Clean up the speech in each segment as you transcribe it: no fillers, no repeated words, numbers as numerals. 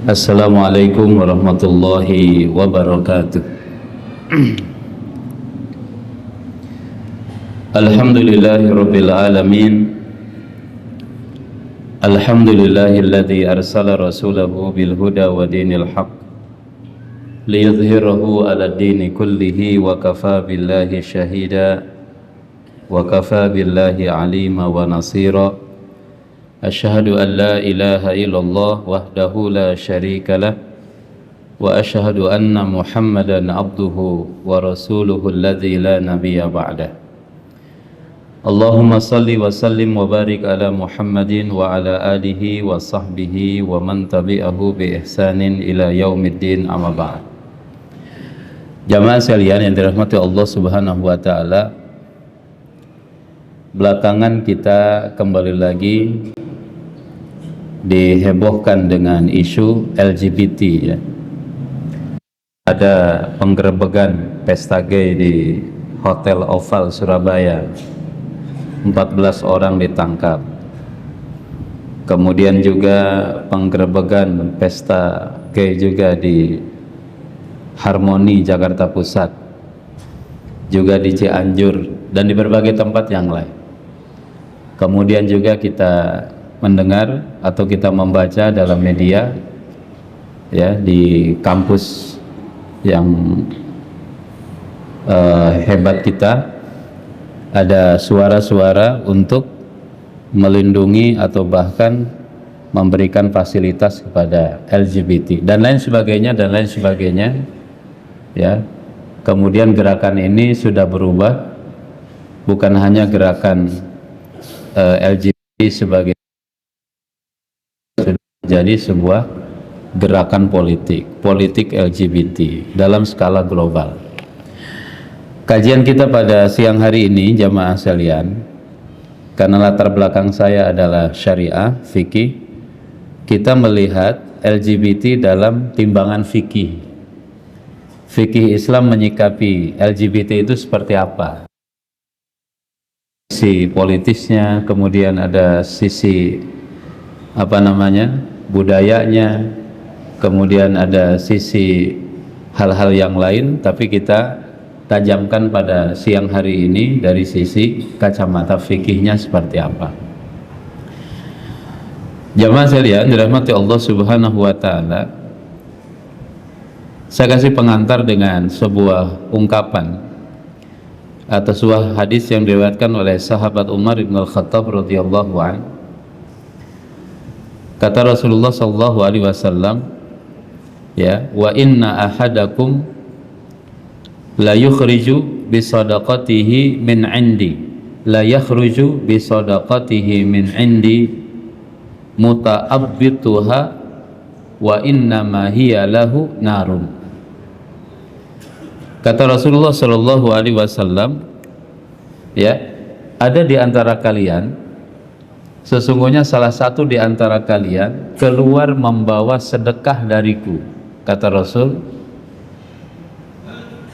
Assalamualaikum warahmatullahi wabarakatuh. Alhamdulillahirabbil alamin. Alhamdulillahilladzi arsala rasulahu bil huda wa dinil haqq liyudhhirahu 'alad dini kullihi wa kafaa billahi shahida wa kafaa billahi 'alima wa nasira. Asyhadu an la ilaha illallah wahdahu la syarika lah wa asyhadu anna Muhammadan abduhu wa rasuluhu alladzi la nabiyya ba'dah. Allahumma salli wa sallim wa barik ala Muhammadin wa ala alihi wa sahbihi wa man tabi'ahu bi ihsanin ila yaumiddin, amma ba'd. Jamaah sekalian yang dirahmati Allah Subhanahu wa taala, belakangan kita kembali lagi dihebohkan dengan isu LGBT ya. Ada penggerebegan pesta gay di Hotel Oval Surabaya, 14 orang ditangkap. Kemudian juga penggerebegan pesta gay juga di Harmoni Jakarta Pusat, juga di Cianjur dan di berbagai tempat yang lain. Kemudian juga kita mendengar atau kita membaca dalam media ya, di kampus yang hebat kita ada suara-suara untuk melindungi atau bahkan memberikan fasilitas kepada LGBT dan lain sebagainya ya. Kemudian gerakan ini sudah berubah, bukan hanya gerakan LGBT sebagai jadi sebuah gerakan politik LGBT dalam skala global. Kajian kita pada siang hari ini, jamaah sekalian, karena latar belakang saya adalah syariah, fikih, kita melihat LGBT dalam timbangan fikih. Fikih Islam menyikapi LGBT itu seperti apa? Sisi politisnya, kemudian ada sisi budayanya, kemudian ada sisi hal-hal yang lain, tapi kita tajamkan pada siang hari ini dari sisi kacamata fikihnya seperti apa. Jamaah sekalian dirahmati Allah Subhanahu wa taala, saya kasih pengantar dengan sebuah ungkapan atau sebuah hadis yang diriwayatkan oleh sahabat Umar bin Al-Khattab radhiyallahu anhu. Kata Rasulullah sallallahu alaihi wasallam, ya, wa inna ahadakum la yukhriju bi sadaqatihi min indi, la yakhruju bi sadaqatihi min indi muta'abbituha wa inna ma hiya lahu narun. Kata Rasulullah sallallahu alaihi wasallam, ya, ada di antara kalian, sesungguhnya salah satu di antara kalian keluar membawa sedekah dariku, kata Rasul,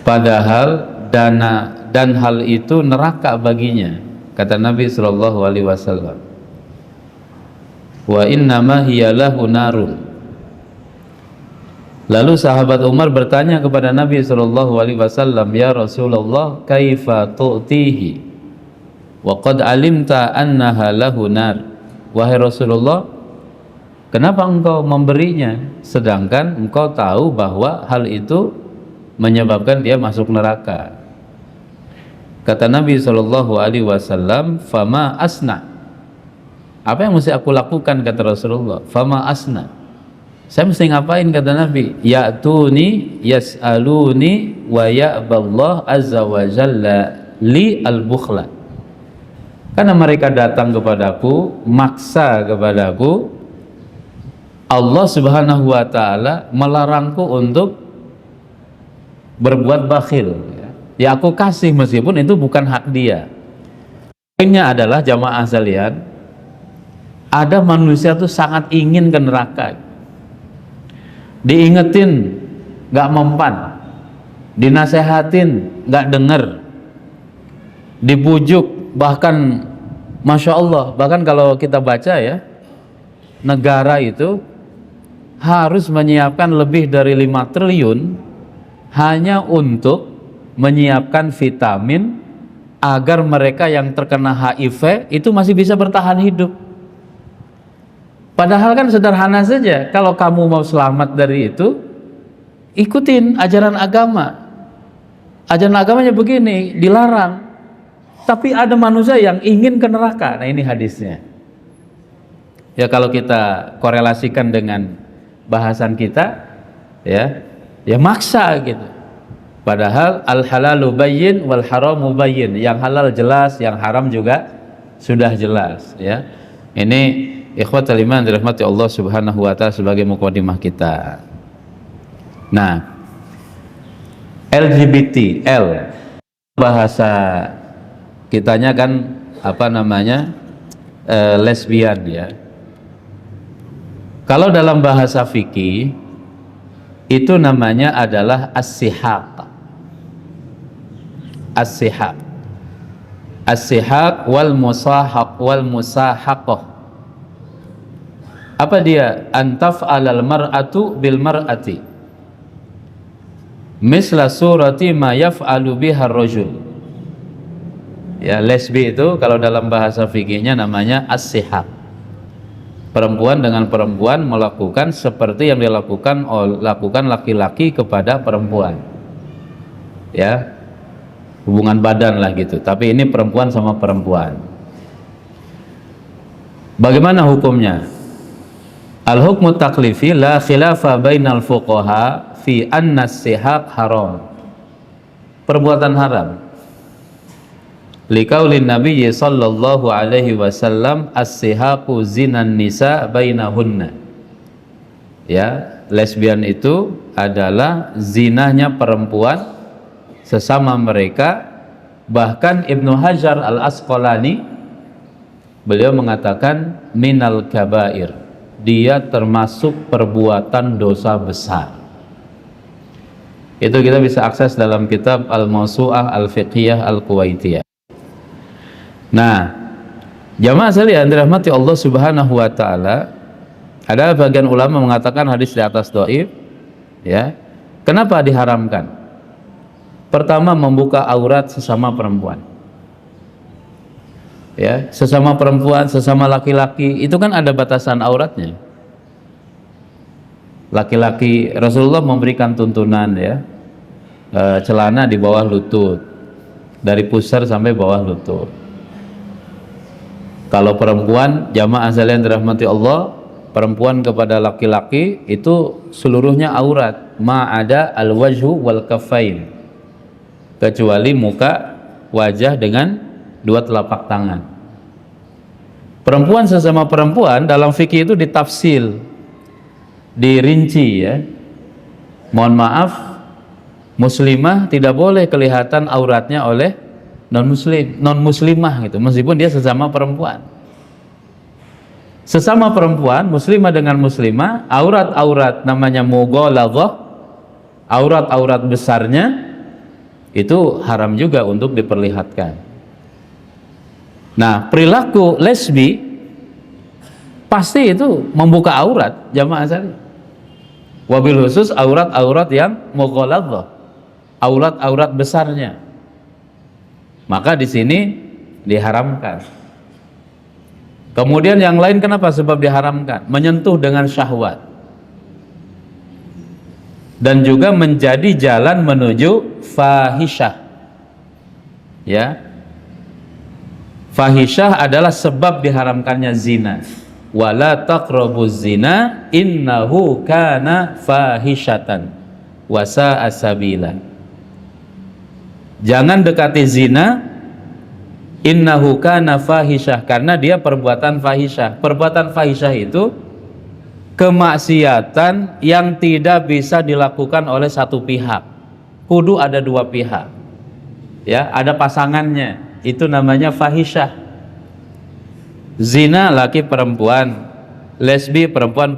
padahal dana dan hal itu neraka baginya, kata Nabi sallallahu alaihi wasallam. Wa innama hiya lahu narun. Lalu sahabat Umar bertanya kepada Nabi sallallahu alaihi wasallam, ya Rasulullah, kaifa tu'tihi wa qad alimta annaha lahu nar. Wahai Rasulullah, kenapa engkau memberinya sedangkan engkau tahu bahwa hal itu menyebabkan dia masuk neraka? Kata Nabi sallallahu alaihi wasallam, fama asna. Apa yang mesti aku lakukan, kata Rasulullah? Fama asna. Saya mesti ngapain, kata Nabi? Ya'tuni yas'aluni wa ya'ballah azza wa jalla li al-bukhla. Karena mereka datang kepadaku, maksa kepadaku, Allah Subhanahu wa ta'ala melarangku untuk berbuat bakhil. Ya aku kasih meskipun itu bukan hak dia. Poinnya adalah, jamaah sekalian, ada manusia tuh sangat ingin ke neraka, diingetin gak mempan, dinasehatin gak denger, dibujuk bahkan Masya Allah, bahkan kalau kita baca ya, negara itu harus menyiapkan lebih dari 5 triliun hanya untuk menyiapkan vitamin agar mereka yang terkena HIV itu masih bisa bertahan hidup. Padahal kan sederhana saja, kalau kamu mau selamat dari itu, ikutin ajaran agama. Ajaran agamanya begini, dilarang. Tapi ada manusia yang ingin ke neraka. Nah, ini hadisnya. Ya, kalau kita korelasikan dengan bahasan kita, ya maksa gitu. Padahal al halalu bayyin wal haramu bayyin. Yang halal jelas, yang haram juga sudah jelas, ya. Ini ikhwatul iman dirahmati Allah Subhanahu wa taala sebagai mukadimah kita. Nah, LGBT, L bahasa kitanya kan apa namanya? Lesbian, ya. Kalau dalam bahasa fikih itu namanya adalah as-sihaq. As-sihaq. As-sihaq wal musahaq wal musahaqah. Apa dia? Antaf alal mar'atu bil mar'ati misla surati ma yaf'alu biha ar-rajul. Ya, lesbi itu kalau dalam bahasa fikihnya namanya as-sihaq. Perempuan dengan perempuan melakukan seperti yang dilakukan laki-laki kepada perempuan, ya, hubungan badan lah gitu. Tapi ini perempuan sama perempuan. Bagaimana hukumnya? Al-hukmu taklifi la khilafa bainal fuqaha fi anna as-sihaq haram. Perbuatan haram. Liqaulin Nabi sallallahu alaihi wasallam as-sihaqu zinan nisa bainahunna. Ya, lesbian itu adalah zinahnya perempuan sesama mereka. Bahkan Ibnu Hajar al-Asqalani beliau mengatakan minal kabair, dia termasuk perbuatan dosa besar. Itu kita bisa akses dalam kitab Al-Mawsu'ah Al-Fiqhiyah Al-Kuwaitiyah. Nah, jamaah sekalian dirahmati Allah Subhanahu wa taala, ada bagian ulama mengatakan hadis di atas dhaif, ya. Kenapa diharamkan? Pertama, membuka aurat sesama perempuan. Ya, sesama perempuan, sesama laki-laki, itu kan ada batasan auratnya. Laki-laki, Rasulullah memberikan tuntunan, ya, celana di bawah lutut, dari pusar sampai bawah lutut. Kalau perempuan, jamaah sekalian dirahmati Allah, perempuan kepada laki-laki itu seluruhnya aurat, ma'ada al-wajhu wal kaffain, kecuali muka, wajah dengan dua telapak tangan. Perempuan sesama perempuan dalam fikih itu ditafsil, dirinci, ya. Mohon maaf, muslimah tidak boleh kelihatan auratnya oleh non-muslimah gitu, meskipun dia sesama perempuan. Sesama perempuan, muslimah dengan muslimah, aurat-aurat namanya mughaladzah, aurat-aurat besarnya itu haram juga untuk diperlihatkan. Nah, perilaku lesbi pasti itu membuka aurat, jamaah sekalian. Wabil khusus aurat-aurat yang mughaladzah, aurat-aurat besarnya. Maka di sini diharamkan. Kemudian yang lain kenapa sebab diharamkan? Menyentuh dengan syahwat. Dan juga menjadi jalan menuju fahisyah. Ya. Fahisyah adalah sebab diharamkannya zina. Wala taqrabuz zina innahu kana fahisyatan wa sa'a sabila. Jangan dekati zina, innahu kana fahisyah, karena dia perbuatan fahisyah. Perbuatan fahisyah itu kemaksiatan yang tidak bisa dilakukan oleh satu pihak. Kudu ada dua pihak. Ya, ada pasangannya. Itu namanya fahisyah. Zina laki perempuan, lesbi perempuan,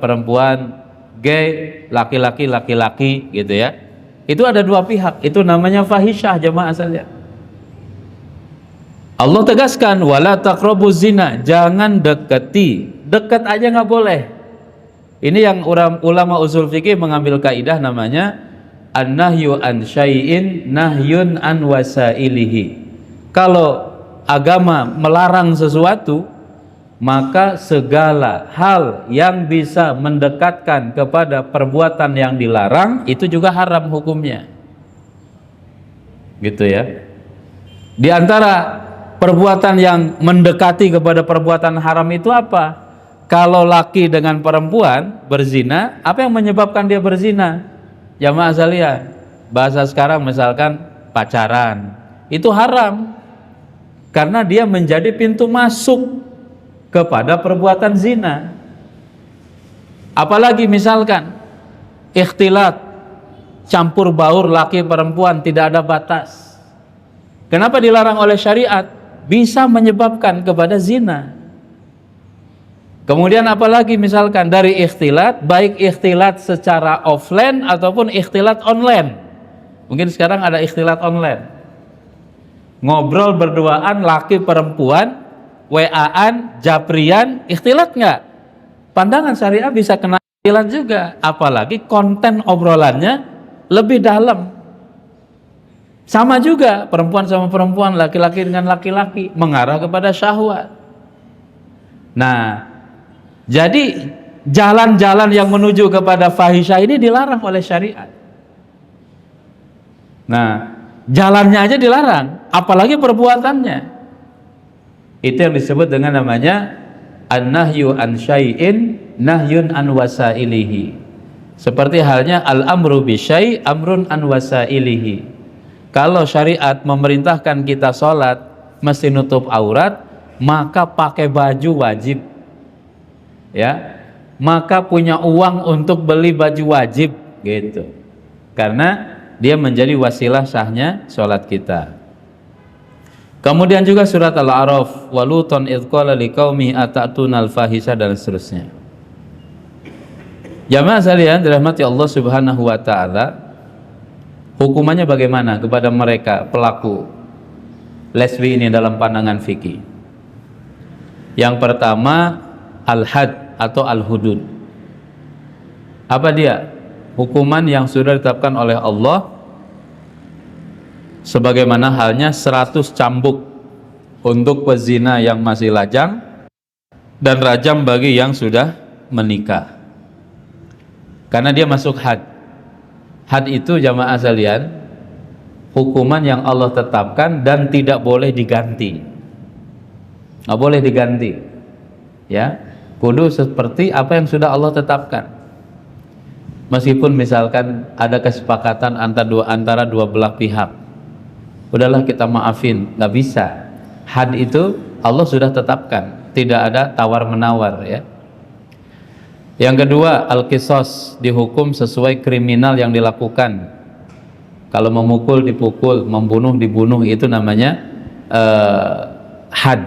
gay laki-laki laki-laki gitu, ya. Itu ada dua pihak, itu namanya fahisyah, jamaah sekalian. Allah tegaskan wala taqrabuz zina, jangan dekati. Dekat aja nggak boleh. Ini yang ulama usul fikih mengambil kaidah namanya an-nahyu an syai'in nahyun an wasailihi. Kalau agama melarang sesuatu, maka segala hal yang bisa mendekatkan kepada perbuatan yang dilarang itu juga haram hukumnya. Gitu ya. Di antara perbuatan yang mendekati kepada perbuatan haram itu apa? Kalau laki dengan perempuan berzina, apa yang menyebabkan dia berzina? Jamaah sekalian, bahasa sekarang misalkan pacaran, itu haram karena dia menjadi pintu masuk kepada perbuatan zina. Apalagi misalkan ikhtilat, campur baur laki perempuan, tidak ada batas. Kenapa dilarang oleh syariat? Bisa menyebabkan kepada zina. Kemudian apalagi misalkan dari ikhtilat, baik ikhtilat secara offline ataupun ikhtilat online. Mungkin sekarang ada ikhtilat online. Ngobrol berduaan laki perempuan, WA-an, japrian, ikhtilat nggak? Pandangan syariah bisa kena ikhtilat juga. Apalagi konten obrolannya lebih dalam. Sama juga perempuan sama perempuan, laki-laki dengan laki-laki, mengarah kepada syahwat. Nah, jadi jalan-jalan yang menuju kepada fahisyah ini dilarang oleh syariat. Nah, jalannya aja dilarang, apalagi perbuatannya. Itu yang disebut dengan namanya an-nahyu an syai'in nahyun an wasailihi. Seperti halnya al-amru bi syai' amrun an wasailihi. Kalau syariat memerintahkan kita sholat mesti nutup aurat, maka pakai baju wajib. Ya, maka punya uang untuk beli baju wajib gitu, karena dia menjadi wasilah sahnya sholat kita. Kemudian juga surat Al-A'raf, waluton idh qala liqaumi atatuna al-fahisha, dan seterusnya. Jamaah sekalian dirahmati Allah Subhanahu wa taala, hukumannya bagaimana kepada mereka pelaku lesbi ini dalam pandangan fikih? Yang pertama, al-had atau al-hudud. Apa dia? Hukuman yang sudah ditetapkan oleh Allah, sebagaimana halnya 100 cambuk untuk pezina yang masih lajang dan rajam bagi yang sudah menikah, karena dia masuk had. Had itu jamaah sekalian hukuman yang Allah tetapkan dan tidak boleh diganti, nggak boleh diganti, ya, kudu seperti apa yang sudah Allah tetapkan. Meskipun misalkan ada kesepakatan antara dua belah pihak, udahlah kita maafin, nggak bisa. Had itu Allah sudah tetapkan, tidak ada tawar menawar, ya. Yang kedua, al-qisas, dihukum sesuai kriminal yang dilakukan. Kalau memukul dipukul, membunuh dibunuh, itu namanya had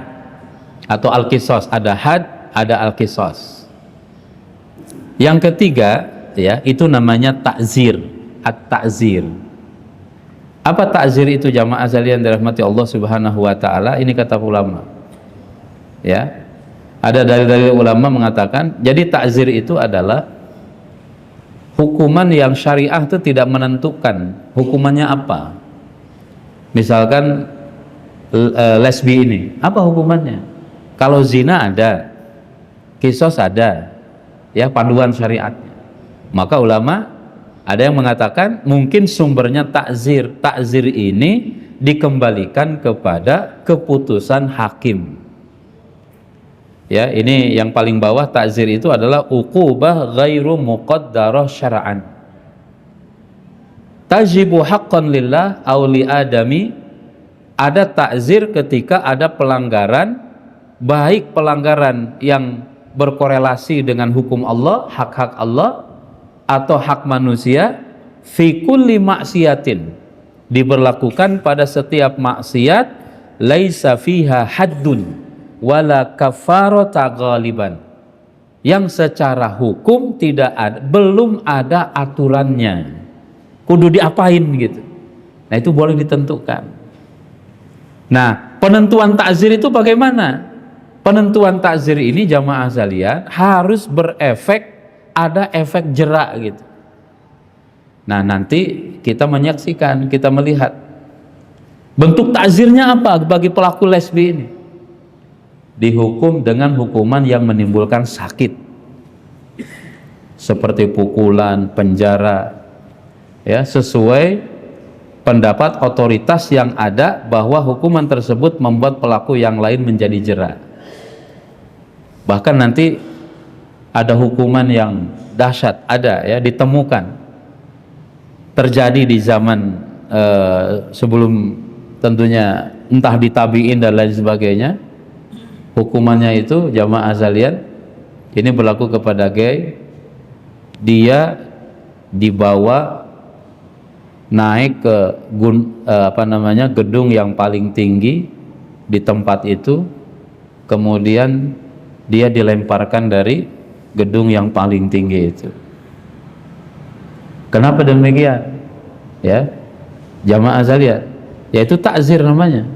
atau al-qisas. Ada had, ada al-qisas. Yang ketiga, ya, itu namanya ta'zir, at-ta'zir. Apa ta'zir itu jamaah sekalian dirahmati Allah Subhanahu wa taala? Ini kata ulama. Ya. Ada dalil-dalil ulama mengatakan, jadi ta'zir itu adalah hukuman yang syariah itu tidak menentukan hukumannya apa. Misalkan lesbi ini, apa hukumannya? Kalau zina ada, qisas ada, ya, panduan syariatnya. Maka ulama ada yang mengatakan mungkin sumbernya takzir. Takzir ini dikembalikan kepada keputusan hakim. Ya, ini yang paling bawah takzir itu adalah uqubah ghairu muqaddarah syara'an. Tajibu haqqan lillah aw li adami. Ada takzir ketika ada pelanggaran, baik pelanggaran yang berkorelasi dengan hukum Allah, hak-hak Allah, atau hak manusia, fi kulli maksiatin, diberlakukan pada setiap maksiat, laisa fiha haddun wala kafarata ghaliban, yang secara hukum tidak ada, belum ada aturannya, kudu diapain gitu. Nah, itu boleh ditentukan. Nah, penentuan takzir itu bagaimana? Penentuan takzir ini jamaah sekalian harus berefek ada efek jerak gitu. Nah, nanti kita menyaksikan, kita melihat bentuk takzirnya apa bagi pelaku lesbi ini. Dihukum dengan hukuman yang menimbulkan sakit, seperti pukulan, penjara, ya, sesuai pendapat otoritas yang ada bahwa hukuman tersebut membuat pelaku yang lain menjadi jera. Bahkan nanti ada hukuman yang dahsyat, ada ya, ditemukan, terjadi di zaman sebelum tentunya entah di tabi'in dan lain sebagainya. Hukumannya itu jamaah sekalian, ini berlaku kepada gay. Dia dibawa naik ke gedung yang paling tinggi di tempat itu, kemudian dia dilemparkan dari gedung yang paling tinggi itu. Kenapa demikian? Ya, jamaah sekalian, yaitu takzir namanya.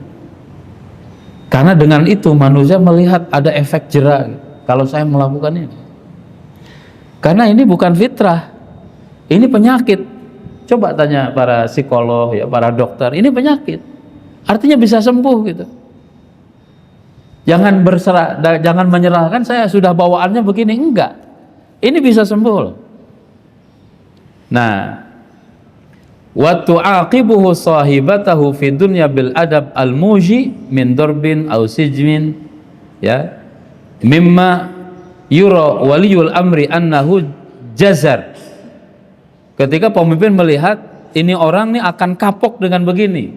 Karena dengan itu manusia melihat ada efek jera kalau saya melakukan ini. Karena ini bukan fitrah, ini penyakit. Coba tanya para psikolog, ya, para dokter, ini penyakit. Artinya bisa sembuh gitu. Jangan berserah, jangan menyerahkan saya sudah bawaannya begini, enggak. Ini bisa sembuh loh. Nah, wa tu'aqibuhu sahibatahu fi dunya bil adab al muji min darbin aw sijmin, ya, mimma yura waliyul amri annahu jazar. Ketika pemimpin melihat ini orang nih akan kapok dengan begini,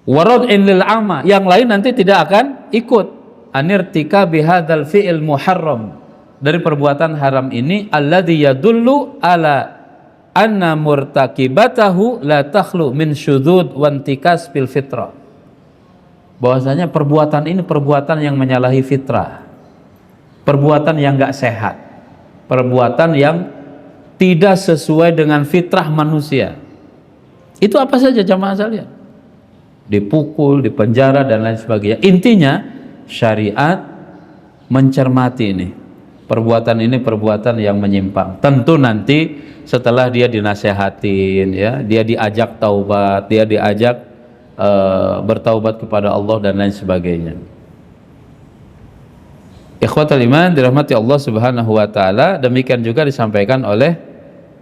warad'in lil ama, yang lain nanti tidak akan ikut, anirtika bihadzal fi'il muharram, dari perbuatan haram ini, alladzi yadullu ala anna murtakibatahu la takhlu min syudzud wa intikas fil fitrah. Bahwasanya perbuatan ini perbuatan yang menyalahi fitrah, perbuatan yang enggak sehat, perbuatan yang tidak sesuai dengan fitrah manusia. Itu apa saja jamaah sekalian? Dipukul, dipenjara dan lain sebagainya. Intinya syariat mencermati ini. Perbuatan ini perbuatan yang menyimpang. Tentu nanti setelah dia dinasehatin, ya, dia diajak taubat, dia diajak bertaubat kepada Allah dan lain sebagainya. Ikhwatul iman dirahmati Allah Subhanahu wa taala, demikian juga disampaikan oleh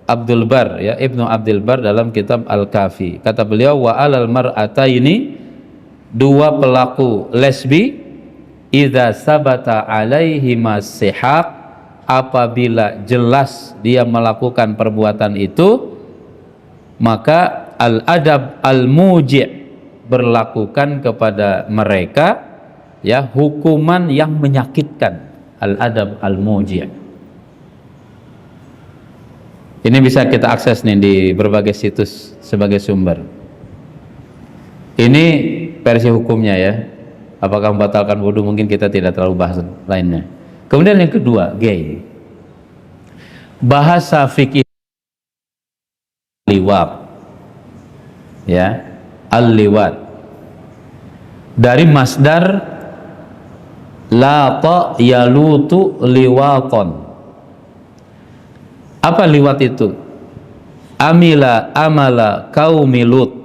Abdul Bar, ya, Ibnu Abdul Bar dalam kitab Al-Kafi. Kata beliau, wa alal mar'ataini, dua pelaku lesbi, idza sabata alaihi masihaq, apabila jelas dia melakukan perbuatan itu, maka al-adab al-muji' berlakukan kepada mereka, ya, hukuman yang menyakitkan, al-adab al-muji'. Ini bisa kita akses nih di berbagai situs sebagai sumber. Ini versi hukumnya, ya. Apakah membatalkan wudu, mungkin kita tidak terlalu bahas lainnya. Kemudian yang kedua, gay. Bahasa fikih liwat, ya, al-liwat, dari masdar lata yalutu liwaton. Apa liwat itu? Amala qaumi Lut.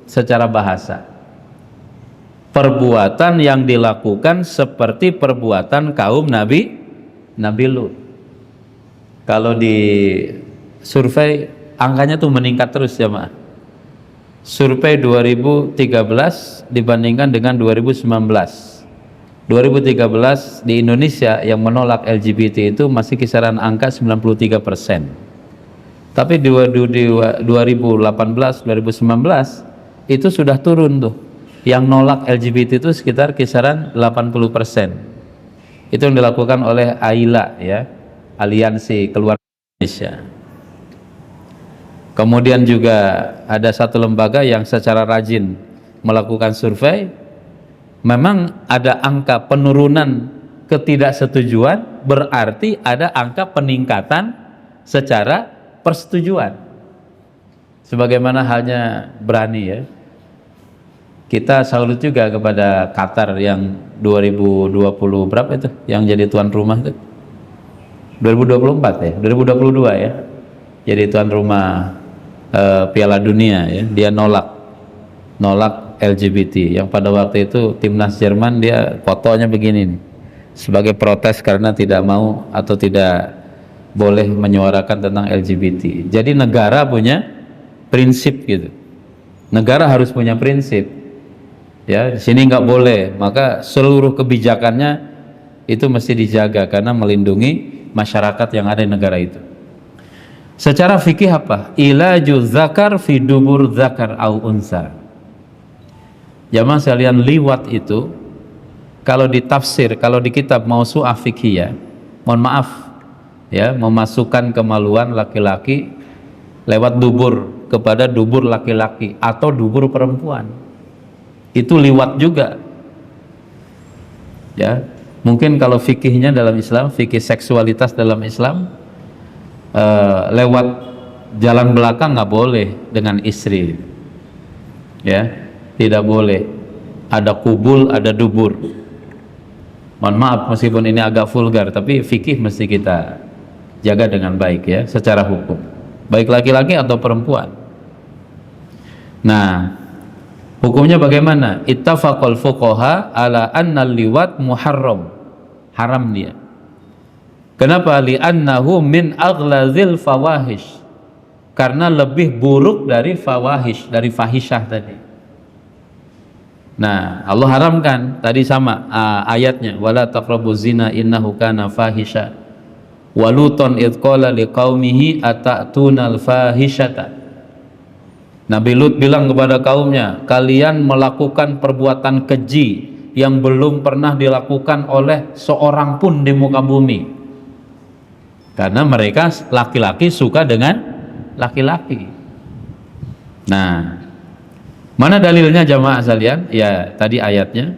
Secara bahasa, perbuatan yang dilakukan seperti perbuatan kaum Nabi Lut. Kalau di survei angkanya tuh meningkat terus, jemaah. Survei 2013 dibandingkan dengan 2019. 2013 di Indonesia yang menolak LGBT itu masih kisaran angka 93%. Tapi di 2018 2019 itu sudah turun tuh. Yang nolak LGBT itu sekitar kisaran 80%. Itu yang dilakukan oleh AILA, ya, Aliansi Keluarga Indonesia. Kemudian juga ada satu lembaga yang secara rajin melakukan survei. Memang ada angka penurunan ketidaksetujuan, berarti ada angka peningkatan secara persetujuan. Sebagaimana halnya berani, ya, kita salut juga kepada Qatar yang 2020 berapa itu yang jadi tuan rumah itu, 2024 ya, 2022 ya. Jadi tuan rumah Piala Dunia ya, dia nolak LGBT. Yang pada waktu itu timnas Jerman dia fotonya begini nih, sebagai protes karena tidak mau atau tidak boleh menyuarakan tentang LGBT. Jadi negara punya prinsip gitu. Negara harus punya prinsip. Ya, di sini nggak boleh, maka seluruh kebijakannya itu mesti dijaga karena melindungi masyarakat yang ada di negara itu. Secara fikih apa? Ilaju zakar fi dubur zakar au unsa. Jamaah sekalian, liwat itu kalau ditafsir, kalau di kitab Mausu'ah Fiqhiyah, mohon maaf ya, memasukkan kemaluan laki-laki lewat dubur kepada dubur laki-laki atau dubur perempuan, itu liwat juga ya. Mungkin kalau fikihnya dalam Islam, fikih seksualitas dalam Islam, lewat jalan belakang nggak boleh dengan istri ya, tidak boleh. Ada kubul, ada dubur. Mohon maaf meskipun ini agak vulgar, tapi fikih mesti kita jaga dengan baik ya, secara hukum, baik laki-laki atau perempuan. Nah, hukumnya bagaimana? Ittafaqal fuqaha ala anna liwat muharram, haram dia. Kenapa? Li'annahu min aghlazil fawahish, karena lebih buruk dari fawahish, dari fahisyah tadi. Nah, Allah haramkan tadi sama ayatnya, wala taqrabuz zina innahu kana fahisha wa luton id qala liqaumihi atatuna al-fahishata. Nabi Lut bilang kepada kaumnya, kalian melakukan perbuatan keji yang belum pernah dilakukan oleh seorang pun di muka bumi. Karena mereka laki-laki suka dengan laki-laki. Nah, mana dalilnya jamaah sekalian? Ya, tadi ayatnya.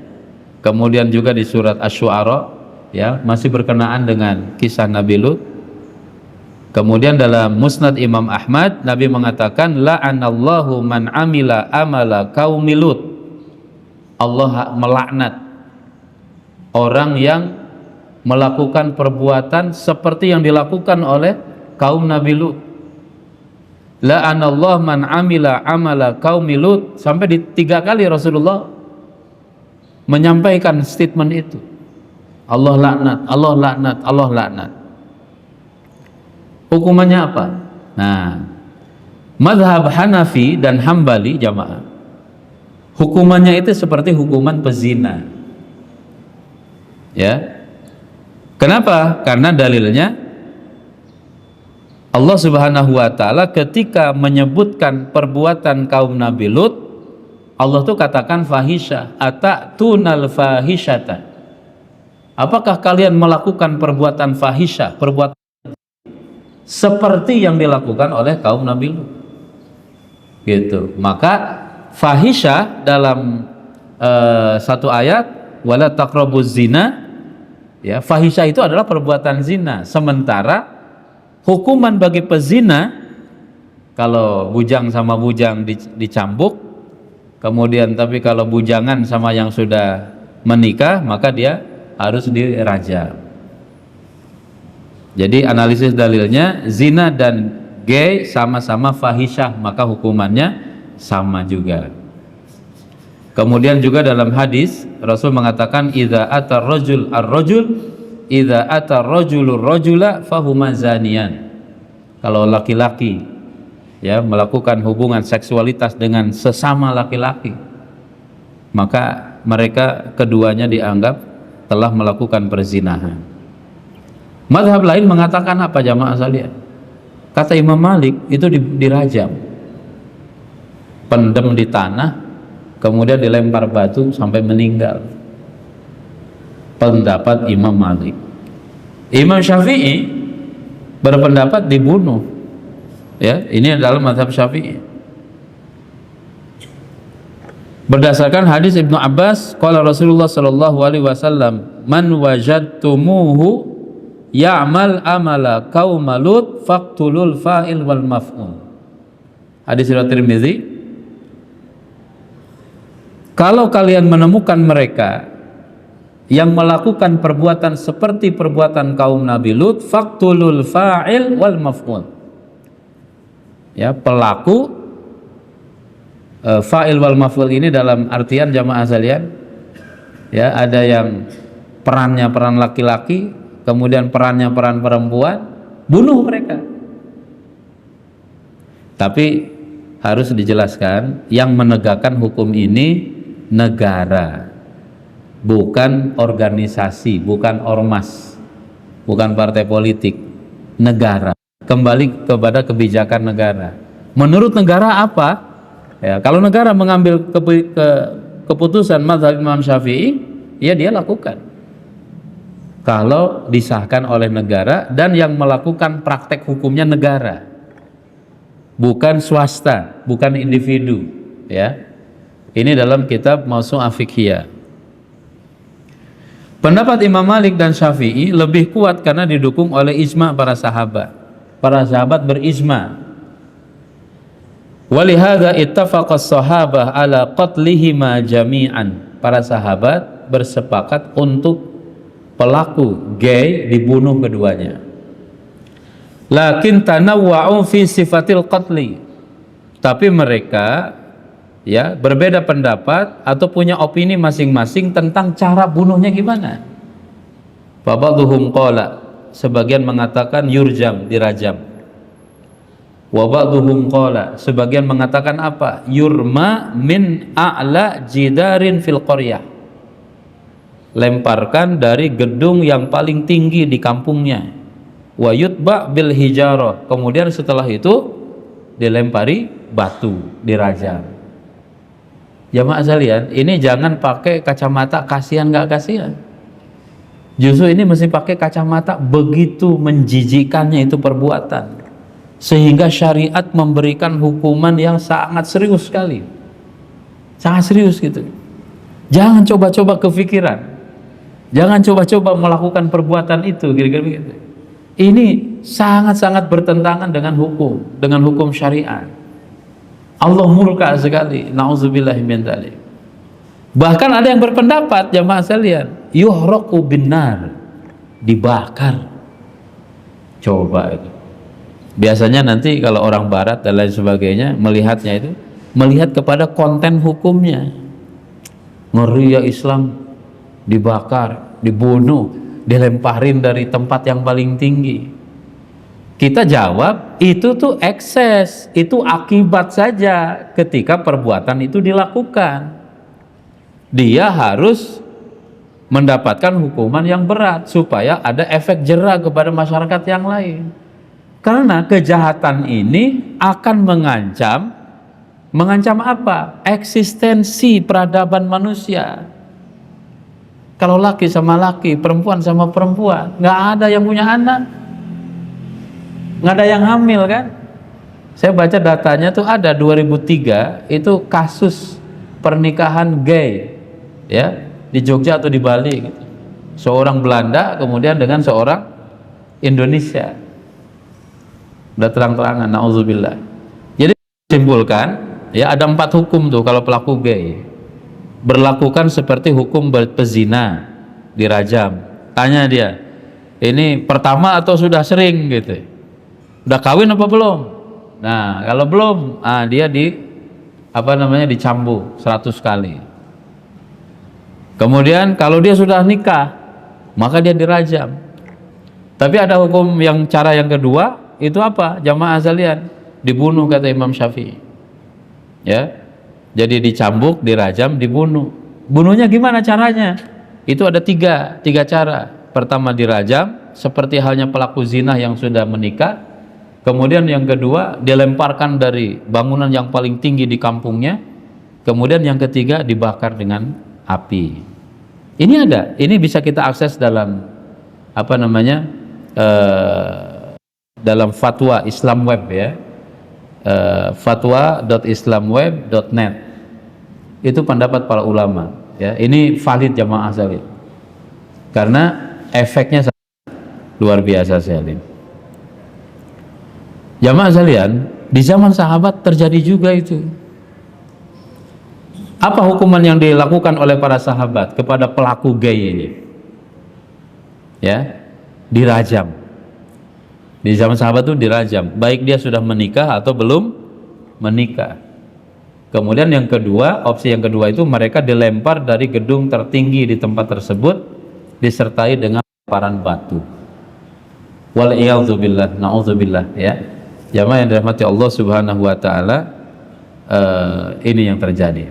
Kemudian juga di surat Asy-Syu'ara ya, masih berkenaan dengan kisah Nabi Lut. Kemudian dalam Musnad Imam Ahmad, Nabi mengatakan la'anallahu man amila amala qaumi Lut. Allah melaknat orang yang melakukan perbuatan seperti yang dilakukan oleh kaum Nabi Lut. La'anallahu man amila amala qaumi Lut, sampai 3 kali Rasulullah menyampaikan statement itu. Allah laknat, Allah laknat, Allah laknat. Hukumannya apa? Nah, mazhab Hanafi dan Hambali jamaah, hukumannya itu seperti hukuman pezina. Ya. Kenapa? Karena dalilnya Allah Subhanahu wa taala ketika menyebutkan perbuatan kaum Nabi Lut, Allah tuh katakan fahisha, atatunal fahishata. Apakah kalian melakukan perbuatan fahisha, perbuatan seperti yang dilakukan oleh kaum Nabi Lut? Gitu. Maka fahisha dalam satu ayat, wala taqrabuz zina, ya, fahisha itu adalah perbuatan zina. Sementara hukuman bagi pezina, kalau bujang sama bujang dicambuk, kemudian tapi kalau bujangan sama yang sudah menikah, maka dia harus dirajam. Jadi analisis dalilnya, zina dan gay sama-sama fahisyah, maka hukumannya sama juga. Kemudian juga dalam hadis Rasul mengatakan idza atar rajul ar-rajul idza atar rajulur rajula fahuma zaniyan. Kalau laki-laki ya melakukan hubungan seksualitas dengan sesama laki-laki, maka mereka keduanya dianggap telah melakukan perzinahan. Mazhab lain mengatakan apa jamaah sekalian? Kata Imam Malik itu dirajam, pendem di tanah, kemudian dilempar batu sampai meninggal. Pendapat Imam Malik. Imam Syafi'i berpendapat dibunuh. Ya, ini adalah mazhab Syafi'i. Berdasarkan hadis Ibnu Abbas, qala Rasulullah sallallahu alaihi wasallam, man wajadtumuhu ya'mal amala qaum Lut faqtulul fa'il wal maf'ul. Hadis riwayat Tirmizi. Kalau kalian menemukan mereka yang melakukan perbuatan seperti perbuatan kaum Nabi Lut, faqtulul fa'il wal maf'ul. Ya, pelaku fa'il wal maf'ul ini dalam artian jamaah sekalian, ya, ada yang perannya peran laki-laki, kemudian perannya peran perempuan, bunuh mereka. Tapi harus dijelaskan, yang menegakkan hukum ini negara, bukan organisasi, bukan ormas, bukan partai politik. Negara, kembali kepada kebijakan negara. Menurut negara apa? Ya, kalau negara mengambil keputusan mazhab Imam Syafi'i, ya dia lakukan. Kalau disahkan oleh negara dan yang melakukan praktek hukumnya negara, bukan swasta, bukan individu. Ya, ini dalam kitab Mawsu'ah Fiqhiyah. Pendapat Imam Malik dan Syafi'i lebih kuat karena didukung oleh ijma' para sahabat. Para sahabat berijma'. Walihada ittafaqas sahabah ala qatlihima jami'an. Para sahabat bersepakat untuk pelaku gay dibunuh keduanya. Lakin tanawwa'u fi sifatil qatli. Tapi mereka, ya, berbeda pendapat atau punya opini masing-masing tentang cara bunuhnya gimana. Ba'dhum qala, sebagian mengatakan yurjam, dirajam. Wa ba'dhum qala, sebagian mengatakan apa? Yurma min a'la jidarin fil qaryah. Lemparkan dari gedung yang paling tinggi di kampungnya. Wa yutba bil hijarah. Kemudian setelah itu dilempari batu, dirajam. Jamaah sekalian, ini jangan pakai kacamata kasihan nggak kasihan. Justru ini mesti pakai kacamata begitu menjijikannya itu perbuatan, sehingga syariat memberikan hukuman yang sangat serius sekali, sangat serius gitu. Jangan coba-coba kefikiran, jangan coba-coba melakukan perbuatan itu, kira-kira begitu. Ini sangat-sangat bertentangan dengan hukum syariat. Allah murka sekali, na'udzubillahi min dzalik. Bahkan ada yang berpendapat, jamaah sekalian, yuhraqu binnar, dibakar. Coba itu. Biasanya nanti kalau orang barat dan lain sebagainya melihatnya itu, melihat kepada konten hukumnya. Ngeri ya Islam, dibakar, dibunuh, dilemparin dari tempat yang paling tinggi. Kita jawab, itu tuh ekses, itu akibat saja ketika perbuatan itu dilakukan. Dia harus mendapatkan hukuman yang berat supaya ada efek jera kepada masyarakat yang lain. Karena kejahatan ini akan mengancam apa? Eksistensi peradaban manusia. Kalau laki sama laki, perempuan sama perempuan, nggak ada yang punya anak, nggak ada yang hamil kan? Saya baca datanya tuh ada 2003 itu kasus pernikahan gay, ya, di Jogja atau di Bali gitu. Seorang Belanda kemudian dengan seorang Indonesia, udah terang-terangan, na'udzubillah. Jadi simpulkan, ya, ada 4 hukum tuh kalau pelaku gay. Berlakukan seperti hukum pezina, dirajam. Tanya dia, ini pertama atau sudah sering gitu? Udah kawin apa belum? Nah, kalau belum, dia dicambuk 100 kali. Kemudian kalau dia sudah nikah, maka dia dirajam. Tapi ada hukum cara yang kedua, itu apa? Jamaah sekalian, dibunuh kata Imam Syafi'i. Ya. Jadi dicambuk, dirajam, dibunuh. Bunuhnya gimana caranya? Itu ada tiga cara. Pertama dirajam, seperti halnya pelaku zina yang sudah menikah. Kemudian yang kedua, dilemparkan dari bangunan yang paling tinggi di kampungnya. Kemudian yang ketiga, dibakar dengan api. Ini ada, ini bisa kita akses dalam dalam fatwa Islam Web, ya. Fatwa.islamweb.net. Itu pendapat para ulama, ya. Ini valid jamaah sekalian, karena efeknya sangat luar biasa sekali. Jamaah sekalian, di zaman sahabat terjadi juga itu. Apa hukuman yang dilakukan oleh para sahabat kepada pelaku gay ini? Ya, dirajam. Di zaman sahabat itu dirajam, baik dia sudah menikah atau belum menikah. Kemudian yang kedua, opsi yang kedua itu mereka dilempar dari gedung tertinggi di tempat tersebut disertai dengan lemparan batu. Wal'iyadzubillah, na'udzubillah, ya. Jamaah yang dirahmati Allah Subhanahu wa taala, ini yang terjadi.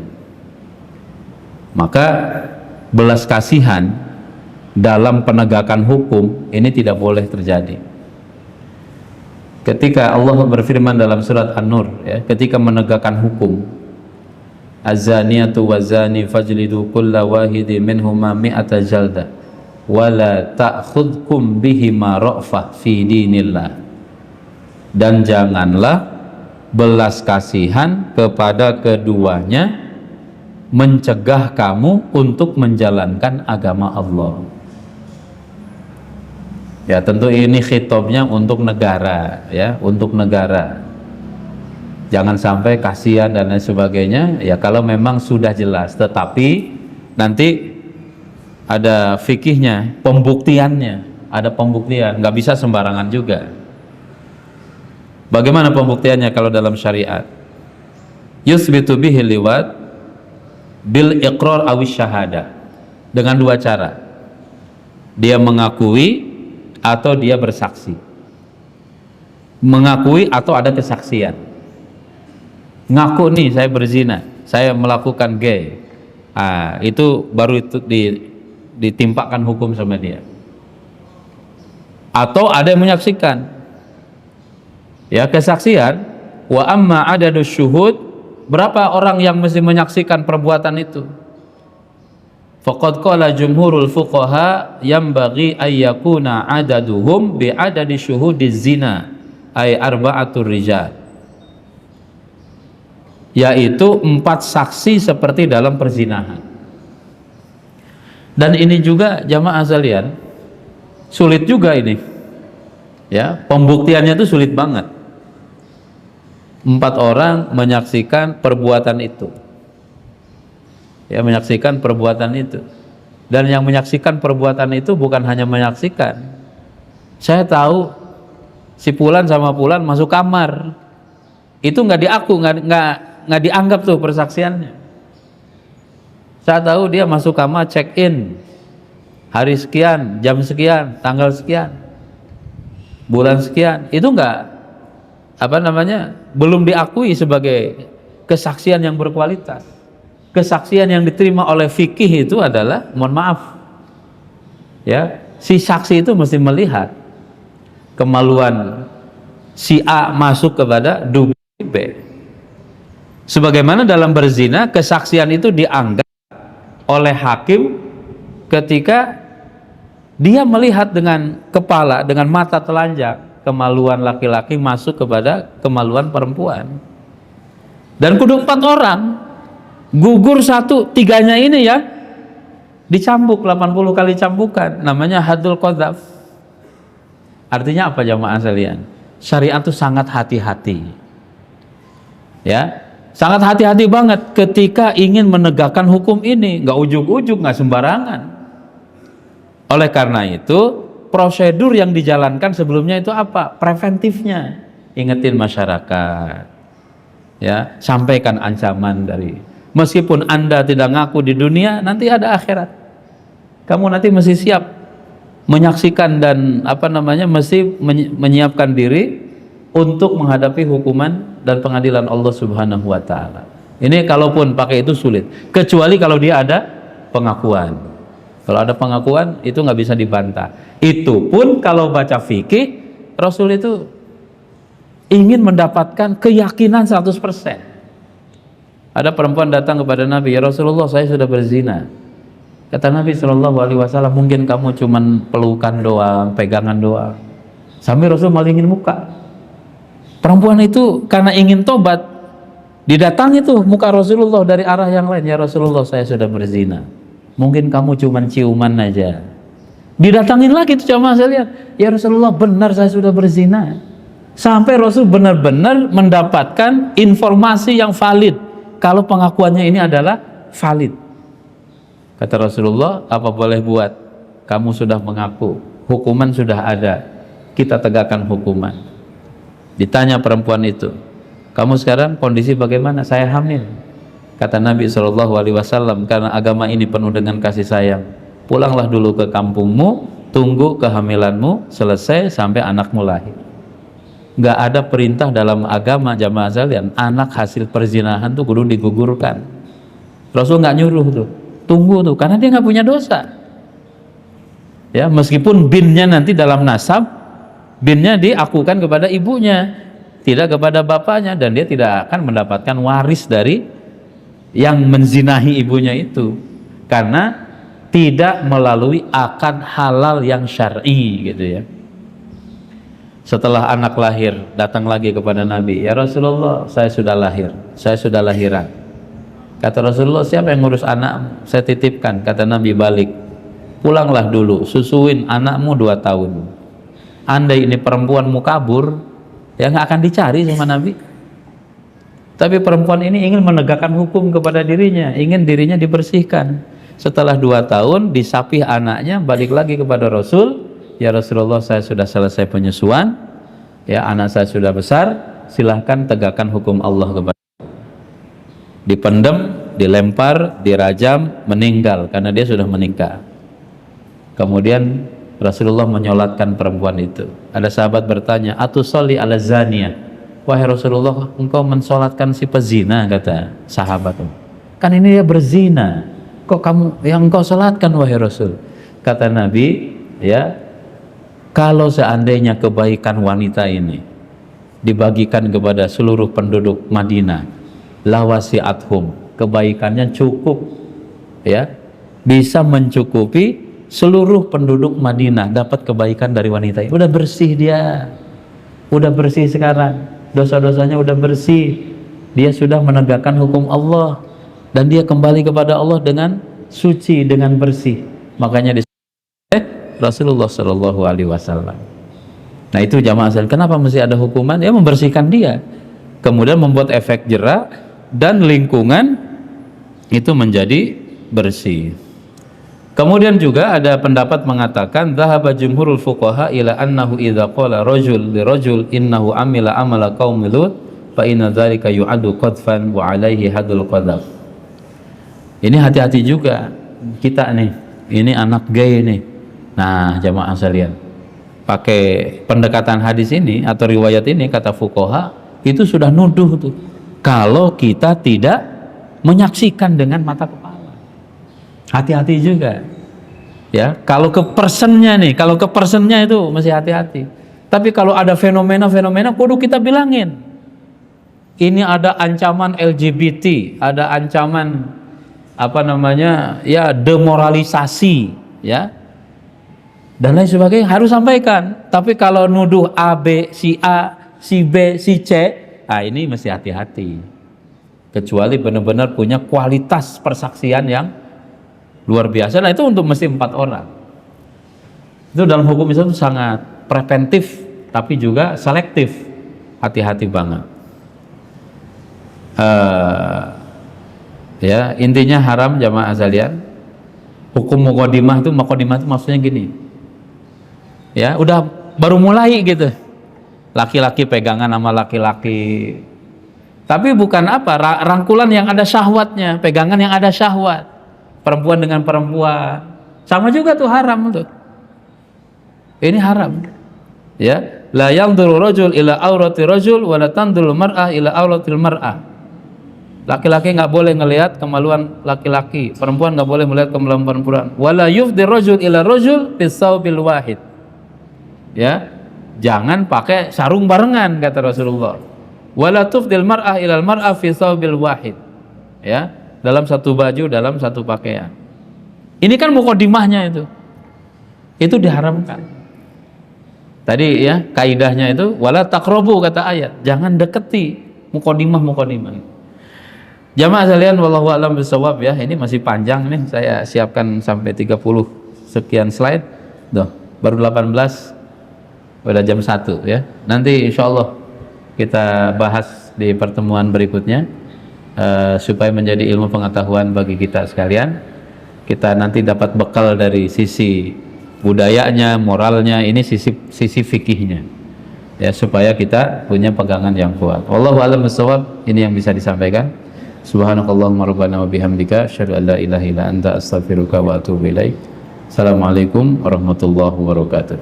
Maka belas kasihan dalam penegakan hukum ini tidak boleh terjadi. Ketika Allah berfirman dalam surat An-Nur, ya, ketika menegakkan hukum, az-zaniyatu waz-zani fajlidu kulla wahidin minhuma mi'ata jaldah wala ta'khudkum bihima ra'fah fi dinillah, dan janganlah belas kasihan kepada keduanya mencegah kamu untuk menjalankan agama Allah. Ya, tentu ini khitabnya untuk negara, ya, untuk negara. Jangan sampai kasihan dan lain sebagainya. Ya, kalau memang sudah jelas, tetapi nanti ada fikihnya, pembuktiannya, ada pembuktian, nggak bisa sembarangan juga. Bagaimana pembuktiannya kalau dalam syariat? Yusbitu bihi liwat bil iqrar awis syahada, dengan dua cara. Dia mengakui atau dia bersaksi. Mengakui atau ada kesaksian. Ngaku nih saya berzina, saya melakukan gay. Itu baru itu ditimpakan hukum sama dia. Atau ada yang menyaksikan. Ya, kesaksian. Wa amma adadus syuhud, berapa orang yang mesti menyaksikan perbuatan itu? Faqad qala jumhurul fuqaha yambaghi ay yakuna adaduhum bi adadi syuhudiz zina ay arba'atur rijal, yaitu 4 saksi seperti dalam perzinahan. Dan ini juga jamaah sekalian sulit juga ini, ya, pembuktiannya itu sulit banget. 4 orang menyaksikan perbuatan itu, ya, menyaksikan perbuatan itu. Dan yang menyaksikan perbuatan itu bukan hanya menyaksikan. Saya tahu si Fulan sama Fulan masuk kamar, itu nggak diaku, nggak dianggap tuh persaksiannya. Saya tahu dia masuk kamar, check in hari sekian, jam sekian, tanggal sekian, bulan sekian, itu nggak, belum diakui sebagai kesaksian yang berkualitas. Kesaksian yang diterima oleh fikih itu adalah, mohon maaf, ya, si saksi itu mesti melihat kemaluan si A masuk kepada dubur B. Sebagaimana dalam berzina, kesaksian itu dianggap oleh hakim ketika dia melihat dengan kepala, dengan mata telanjang, kemaluan laki-laki masuk kepada kemaluan perempuan. Dan kudu 4 orang, gugur 1, 3-nya ini ya dicambuk 80 kali cambukan, namanya hadul qadzaf. Artinya apa jamaah sekalian? Syariat itu sangat hati-hati, ya, sangat hati-hati banget ketika ingin menegakkan hukum ini, nggak ujuk-ujuk, nggak sembarangan. Oleh karena itu prosedur yang dijalankan sebelumnya itu apa? Preventifnya, ingetin masyarakat, ya, sampaikan ancaman dari, meskipun Anda tidak ngaku di dunia, nanti ada akhirat. Kamu nanti mesti siap menyaksikan dan mesti menyiapkan diri untuk menghadapi hukuman dan pengadilan Allah Subhanahu wa taala. Ini kalaupun pakai itu sulit, kecuali kalau dia ada pengakuan. Kalau ada pengakuan itu nggak bisa dibantah. Itu pun kalau baca fikih, Rasul itu ingin mendapatkan keyakinan 100%. Ada perempuan datang kepada Nabi, ya Rasulullah, saya sudah berzina. Kata Nabi SAW, mungkin kamu cuman pelukan doang, pegangan doang. Sambil Rasul malingin muka. Perempuan itu karena ingin tobat, didatangi tuh muka Rasulullah dari arah yang lain. Ya Rasulullah, saya sudah berzina. Mungkin kamu cuman ciuman aja. Didatangin lagi tuh jamaah saya lihat. Ya Rasulullah, benar saya sudah berzina. Sampai Rasul benar-benar mendapatkan informasi yang valid kalau pengakuannya ini adalah valid. Kata Rasulullah, apa boleh buat? Kamu sudah mengaku, hukuman sudah ada, kita tegakkan hukuman. Ditanya perempuan itu, kamu sekarang kondisi bagaimana? Saya hamil. Kata Nabi SAW, karena agama ini penuh dengan kasih sayang, pulanglah dulu ke kampungmu, tunggu kehamilanmu selesai sampai anakmu lahir. Nggak ada perintah dalam agama jamaah sekalian, anak hasil perzinahan tuh kudu digugurkan. Rasul nggak nyuruh tuh, tunggu tuh, karena dia nggak punya dosa. Ya, meskipun binnya nanti dalam nasab, binnya diakukan kepada ibunya, tidak kepada bapaknya, dan dia tidak akan mendapatkan waris dari yang menzinahi ibunya itu, karena tidak melalui akad halal yang syar'i gitu ya. Setelah anak lahir, datang lagi kepada Nabi, ya Rasulullah, saya sudah lahir, saya sudah lahiran. Kata Rasulullah, siapa yang ngurus anak? Saya titipkan. Kata Nabi, balik, pulanglah dulu, susuin anakmu 2 tahun. Andai ini perempuanmu kabur, ya nggak akan dicari sama Nabi. Tapi perempuan ini ingin menegakkan hukum kepada dirinya, ingin dirinya dibersihkan. Setelah 2 tahun, disapih anaknya, balik lagi kepada Rasul. Ya Rasulullah, saya sudah selesai penyusuan, ya anak saya sudah besar, silahkan tegakkan hukum Allah kepada. Dipendam, dilempar, dirajam, meninggal karena dia sudah menikah. Kemudian Rasulullah menyolatkan perempuan itu. Ada sahabat bertanya, atusolli ala zaniyah, wahai Rasulullah, engkau mensolatkan si pezina? Kata sahabat, kan ini dia berzina, kok kamu yang engkau solatkan wahai Rasul? Kata Nabi, ya, kalau seandainya kebaikan wanita ini dibagikan kepada seluruh penduduk Madinah, lawasi'athum, kebaikannya cukup, ya, bisa mencukupi seluruh penduduk Madinah dapat kebaikan dari wanita ini. Udah bersih dia, udah bersih sekarang, dosa-dosanya udah bersih, dia sudah menegakkan hukum Allah dan dia kembali kepada Allah dengan suci, dengan bersih. Makanya Rasulullah Shallallahu Alaihi Wasallam. Nah itu jamaah sekalian, kenapa mesti ada hukuman? Ya membersihkan dia, kemudian membuat efek jera dan lingkungan itu menjadi bersih. Kemudian juga ada pendapat mengatakan, dhahaba jumhurul fuqaha ila annahu idza qala rajul li rajul innahu amila amala qaumi lut fa inna dzalika yu'addu qadfan wa alaihi hadul qadhaf. Ini hati-hati juga kita nih, ini anak gay nih. Nah jamaah sekalian, pakai pendekatan hadis ini atau riwayat ini, kata fuqaha, itu sudah nuduh tuh kalau kita tidak menyaksikan dengan mata kepala. Hati-hati juga ya, kalau ke personnya nih, kalau ke personnya itu masih hati-hati. Tapi kalau ada fenomena-fenomena, kudu kita bilangin. Ini ada ancaman LGBT, ada ancaman apa namanya ya, demoralisasi ya, dan lain sebagainya, harus sampaikan. Tapi kalau nuduh A, B, si A, si B, si C, nah ini mesti hati-hati. Kecuali benar-benar punya kualitas persaksian yang luar biasa. Nah itu untuk mesti 4 orang. Itu dalam hukum Islam itu sangat preventif, tapi juga selektif. Hati-hati banget. Ya intinya haram jamaah sekalian. Hukum muqaddimah itu maksudnya gini. Ya udah baru mulai gitu, laki-laki pegangan sama laki-laki, tapi bukan apa, rangkulan yang ada syahwatnya, pegangan yang ada syahwat, perempuan dengan perempuan, sama juga tuh haram tuh. Ini haram ya. La yanzuru rajul ila aurati rajul wa la tanzuru mar'ah ila auratil mar'ah. Laki-laki nggak boleh ngelihat kemaluan laki-laki, perempuan nggak boleh melihat kemaluan perempuan. Wala yufdi rajul ila rajul fi thawbil wahid. Ya, jangan pakai sarung barengan kata Rasulullah. Wala tufdil mar'ah ilal mar'ah fi thawbil wahid. Ya, dalam satu baju, dalam satu pakaian. Ini kan muqaddimahnya itu. Itu diharamkan. Tadi ya, kaidahnya itu wala taqrabu kata ayat. Jangan deketi muqaddimah. Jamaah sekalian, wallahu a'lam bishawab ya. Ini masih panjang nih, saya siapkan sampai 30 sekian slide. Duh, baru 18. Udah jam 1 ya. Nanti insya Allah kita bahas di pertemuan berikutnya. supaya menjadi ilmu pengetahuan bagi kita sekalian. Kita nanti dapat bekal dari sisi budayanya, moralnya, ini sisi fikihnya, ya, supaya kita punya pegangan yang kuat. Wallahu a'lam bishawab. Ini yang bisa disampaikan. Subhanakallahumma rabbana wa bihamdika asyhadu an la ilaha illa anta astaghfiruka wa atubu ilaik. Assalamualaikum warahmatullahi wabarakatuh.